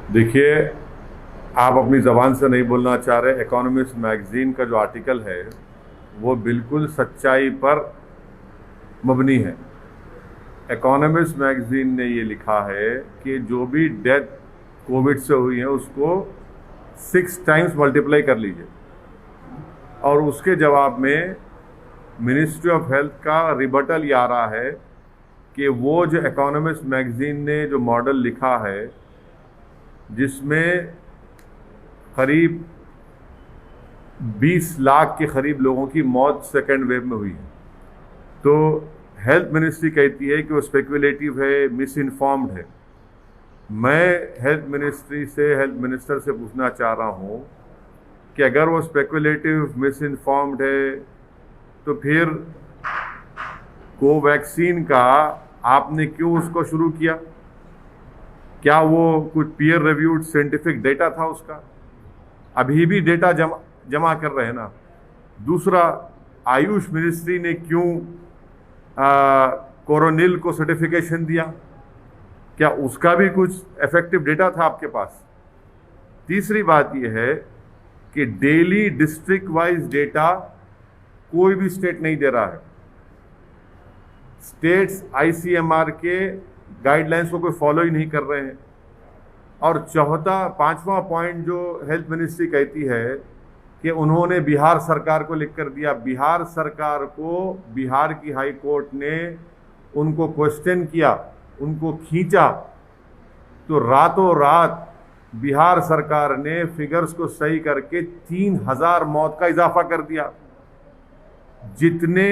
देखिए, आप अपनी ज़बान से नहीं बोलना चाह रहे। इकोनॉमिस्ट मैगज़ीन का जो आर्टिकल है वो बिल्कुल सच्चाई पर मबनी है। इकोनॉमिस्ट मैगज़ीन ने ये लिखा है कि जो भी डेथ कोविड से हुई है उसको 6 टाइम्स मल्टीप्लाई कर लीजिए, और उसके जवाब में मिनिस्ट्री ऑफ हेल्थ का रिबटल ये आ रहा है कि वो जो इकोनॉमिस्ट मैगज़ीन ने जो मॉडल लिखा है जिसमें करीब 20 लाख के करीब लोगों की मौत सेकेंड वेव में हुई है, तो हेल्थ मिनिस्ट्री कहती है कि वो स्पेकुलेटिव है, मिस इन्फॉर्म्ड है। मैं हेल्थ मिनिस्टर से पूछना चाह रहा हूँ कि अगर वो स्पेकुलेटिव, मिस इन्फॉर्म्ड है तो फिर कोवैक्सीन का आपने क्यों उसको शुरू किया? क्या वो कुछ पीयर रिव्यूड साइंटिफिक डेटा था उसका? अभी भी डेटा जमा कर रहे हैं ना। दूसरा, आयुष मिनिस्ट्री ने क्यों कोरोनिल को सर्टिफिकेशन दिया? क्या उसका भी कुछ इफेक्टिव डेटा था आपके पास? तीसरी बात यह है कि डेली डिस्ट्रिक्ट वाइज डेटा कोई भी स्टेट नहीं दे रहा है। स्टेट्स आईसीएमआर के गाइडलाइंस को कोई फॉलो ही नहीं कर रहे हैं। और पांचवा पॉइंट जो हेल्थ मिनिस्ट्री कहती है कि उन्होंने बिहार सरकार को लिख कर दिया। बिहार सरकार को बिहार की हाई कोर्ट ने उनको क्वेश्चन किया, उनको खींचा, तो रातों रात बिहार सरकार ने फिगर्स को सही करके 3000 मौत का इजाफा कर दिया। जितने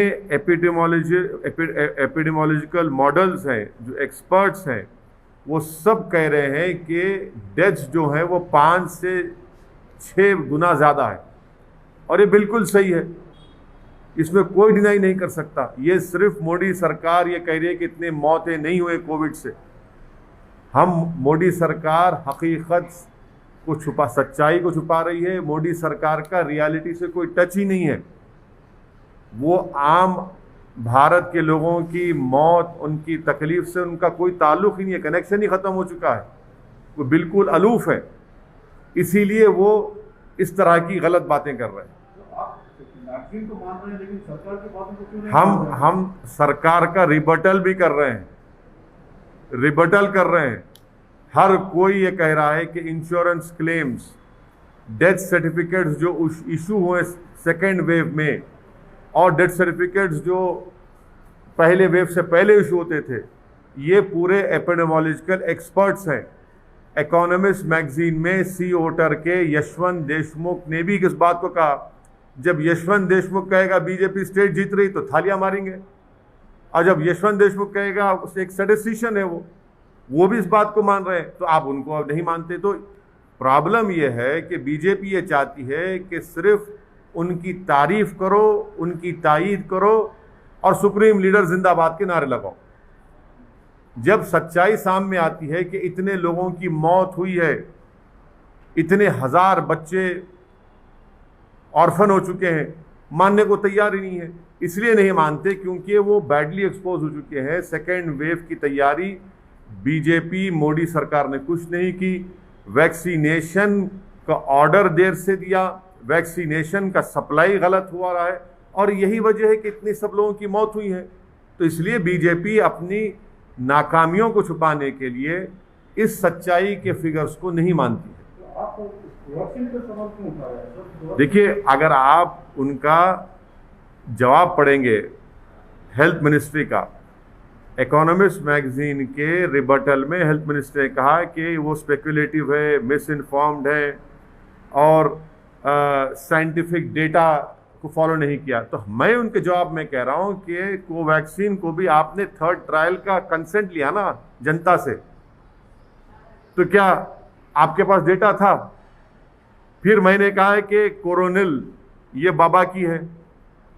एपिडेमोलॉजिकल मॉडल्स हैं, जो एक्सपर्ट्स हैं, वो सब कह रहे हैं कि डेथ्स जो हैं वो 5 से 6 गुना ज़्यादा है, और ये बिल्कुल सही है, इसमें कोई डिनाई नहीं कर सकता। ये सिर्फ मोदी सरकार ये कह रही है कि इतने मौतें नहीं हुए कोविड से। मोदी सरकार हकीकत को सच्चाई को छुपा रही है। मोदी सरकार का रियलिटी से कोई टच ही नहीं है। वो आम भारत के लोगों की मौत, उनकी तकलीफ से उनका कोई ताल्लुक ही नहीं है, कनेक्शन ही खत्म हो चुका है। वो बिल्कुल अलूफ है, इसीलिए वो इस तरह की गलत बातें कर रहे हैं। तो मान रहे हैं, लेकिन सरकार की बातों को क्यों नहीं हम सरकार का रिबटल भी कर रहे हैं, हर कोई ये कह रहा है कि इंश्योरेंस क्लेम्स, डेथ सर्टिफिकेट्स जो इशू हुए सेकेंड वेव में, और डेथ सर्टिफिकेट्स जो पहले वेव से पहले इशू होते थे, ये पूरे एपिडेमोलॉजिकल एक्सपर्ट्स हैं। इकोनॉमिस्ट मैगजीन में सी ओटर के यशवंत देशमुख ने भी इस बात को कहा। जब यशवंत देशमुख कहेगा बीजेपी स्टेट जीत रही तो थालियां मारेंगे, और जब यशवंत देशमुख कहेगा उससे एक स्टैटिस्टिशियन है वो भी इस बात को मान रहे हैं, तो आप उनको अब नहीं मानते। तो प्रॉब्लम यह है कि बीजेपी ये चाहती है कि सिर्फ उनकी तारीफ करो, उनकी तायीद करो और सुप्रीम लीडर जिंदाबाद के नारे लगाओ। जब सच्चाई सामने आती है कि इतने लोगों की मौत हुई है, इतने हजार बच्चे ऑर्फन हो चुके हैं, मानने को तैयार ही नहीं है। इसलिए नहीं मानते क्योंकि वो बैडली एक्सपोज हो चुके हैं। सेकेंड वेव की तैयारी बीजेपी मोदी सरकार ने कुछ नहीं की। वैक्सीनेशन का ऑर्डर देर से दिया, वैक्सीनेशन का सप्लाई गलत हुआ रहा है, और यही वजह है कि इतने सब लोगों की मौत हुई है। तो इसलिए बीजेपी अपनी नाकामियों को छुपाने के लिए इस सच्चाई के फिगर्स को नहीं मानती है। देखिए, अगर आप उनका जवाब पढ़ेंगे हेल्थ मिनिस्ट्री का, इकोनॉमिस्ट मैगजीन के रिबटल में हेल्थ मिनिस्ट्री ने कहा कि वो स्पेकुलेटिव है, मिस इन्फॉर्म्ड है, और साइंटिफिक डेटा को फॉलो नहीं किया। तो मैं उनके जवाब में कह रहा हूं कि कोवैक्सीन को भी आपने 3rd ट्रायल का कंसेंट लिया ना जनता से, तो क्या आपके पास डेटा था? फिर मैंने कहा है कि कोरोनिल ये बाबा की है,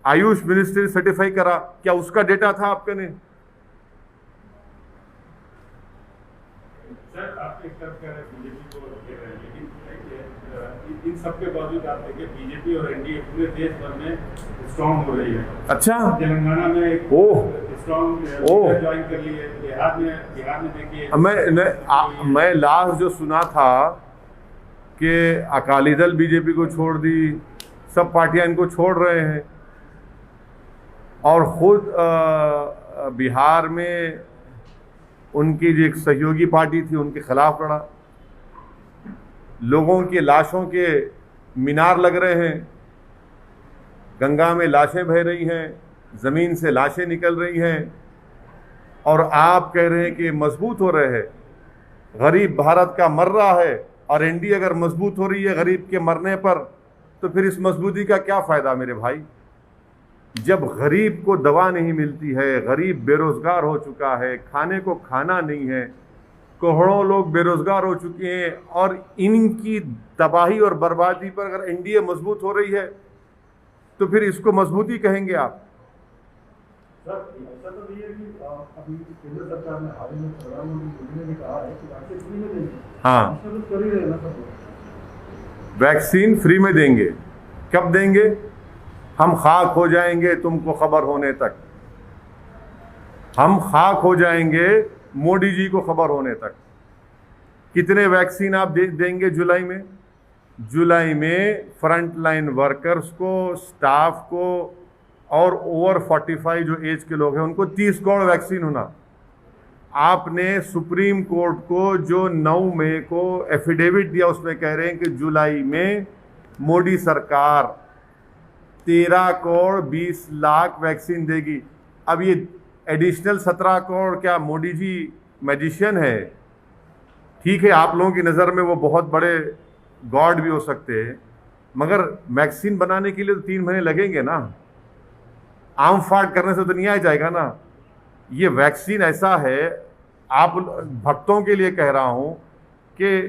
आयुष मिनिस्ट्री ने सर्टिफाई करा, क्या उसका डेटा था आपके ने? सर, आपके सब कह रहे हैं बीजेपी को घेर रहे हैं, लेकिन इन सब के बावजूद आप देखिए बीजेपी और एनडीए पूरे देश भर में स्ट्रांग हो रही है। अच्छा, तेलंगाना में एक ओह स्ट्रांग ओह। ज्वाइन कर ली है। बिहार में देखिए मैं लास्ट जो सुना था कि अकाली दल बीजेपी को छोड़ दी, सब पार्टियां इनको छोड़ रहे हैं, और खुद बिहार में उनकी जो एक सहयोगी पार्टी थी उनके खिलाफ लड़ा। लोगों की लाशों के मीनार लग रहे हैं, गंगा में लाशें बह रही हैं, ज़मीन से लाशें निकल रही हैं, और आप कह रहे हैं कि मजबूत हो रहे हैं। गरीब भारत का मर रहा है, और एनडीए अगर मजबूत हो रही है गरीब के मरने पर, तो फिर इस मजबूती का क्या फ़ायदा मेरे भाई? जब गरीब को दवा नहीं मिलती है, गरीब बेरोज़गार हो चुका है, खाने को खाना नहीं है, करोड़ों लोग बेरोज़गार हो चुके हैं, और इनकी तबाही और बर्बादी पर अगर एनडीए मजबूत हो रही है तो फिर इसको मजबूती कहेंगे आप? सर ऐसा तो नहीं है कि अभी केंद्र सरकार ने हाल ही में प्रधानमंत्री मोदी ने कहा है कि वैक्सीन फ्री में देंगे। हाँ, ऐसा तो कर ही रहे ना सब। वैक्सीन फ्री में देंगे। कब देंगे? हम खाक हो जाएंगे तुमको खबर होने तक। हम खाक हो जाएंगे मोदी जी को खबर होने तक। कितने वैक्सीन आप देंगे जुलाई में? जुलाई में फ्रंट लाइन वर्कर्स को, स्टाफ को, और ओवर 45 जो एज के लोग हैं उनको 30 करोड़ वैक्सीन होना। आपने सुप्रीम कोर्ट को जो 9 मई को एफिडेविट दिया उसमें कह रहे हैं कि जुलाई में मोदी सरकार 13 करोड़ 20 लाख वैक्सीन देगी। अब ये एडिशनल 17 करोड़ क्या मोदी जी मैजिशियन है? ठीक है, आप लोगों की नज़र में वो बहुत बड़े गॉड भी हो सकते हैं, मगर वैक्सीन बनाने के लिए तो 3 महीने लगेंगे ना। आम फाट करने से तो नहीं आ जाएगा ना। ये वैक्सीन ऐसा है, आप भक्तों के लिए कह रहा हूँ कि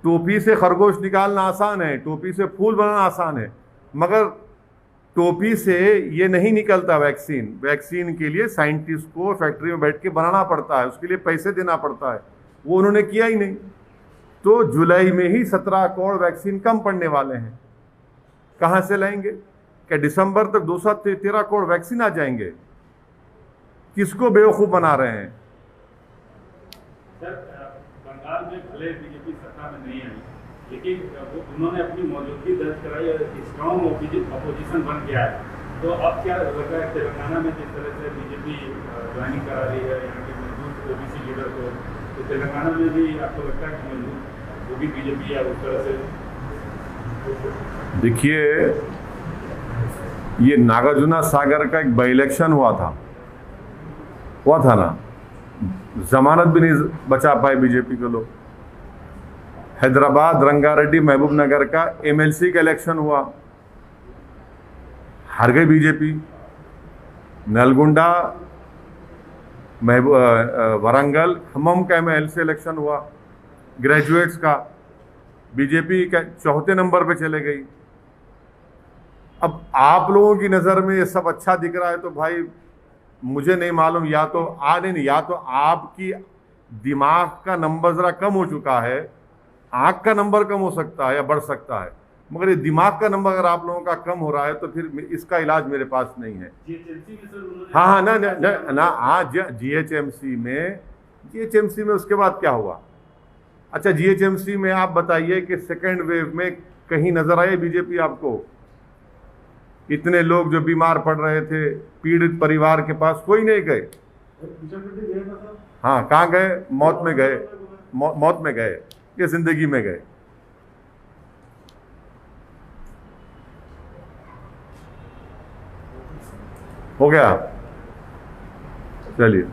टोपी से खरगोश निकालना आसान है, टोपी से फूल बनाना आसान है, मगर टोपी से ये नहीं निकलता वैक्सीन। वैक्सीन के लिए साइंटिस्ट को फैक्ट्री में बैठ के बनाना पड़ता है, उसके लिए पैसे देना पड़ता है, वो उन्होंने किया ही नहीं। तो जुलाई में ही 17 करोड़ वैक्सीन कम पड़ने वाले हैं। कहाँ से लाएंगे? क्या दिसंबर तक 213 करोड़ वैक्सीन आ जाएंगे? किसको बेवकूफ़ बना रहे हैं? सर बंगाल में भले बीजेपी सत्ता में नहीं आई, लेकिन उन्होंने अपनी मौजूदगी दर्ज कराई और स्ट्रॉन्ग अपोजिशन बन गया है। तो अब क्या लग रहा है तेलंगाना में जिस तरह से बीजेपी ज्वाइनिंग करा रही है यहाँ के मजबूत ओबीसी लीडर को, तो तेलंगाना में भी आपको लगता है कि मजबूत होगी बीजेपी या उस तरह से? देखिए, ये नागार्जुना सागर का एक बाई इलेक्शन हुआ था ना, जमानत भी नहीं बचा पाए बीजेपी के लोग। हैदराबाद रंगारेड्डी महबूब नगर का एमएलसी का इलेक्शन हुआ, हार गई बीजेपी। नलगुंडा वरंगल खम्मम का एमएलसी इलेक्शन हुआ ग्रेजुएट्स का, बीजेपी का 4थे नंबर पे चले गई। अब आप लोगों की नज़र में ये सब अच्छा दिख रहा है तो भाई मुझे नहीं मालूम, या तो आपकी दिमाग का नंबर ज़रा कम हो चुका है, आँख का नंबर कम हो सकता है या बढ़ सकता है, मगर ये दिमाग का नंबर अगर आप लोगों का कम हो रहा है तो फिर इसका इलाज मेरे पास नहीं है। हाँ ना हाँ, जीएचएमसी में उसके बाद क्या हुआ? अच्छा, जीएचएमसी में आप बताइए कि सेकेंड वेव में कहीं नजर आए बीजेपी आपको? इतने लोग जो बीमार पड़ रहे थे, पीड़ित परिवार के पास कोई नहीं गए। हाँ, कहाँ गए? मौत में गए, मौत में गए या जिंदगी में गए? हो गया, चलिए।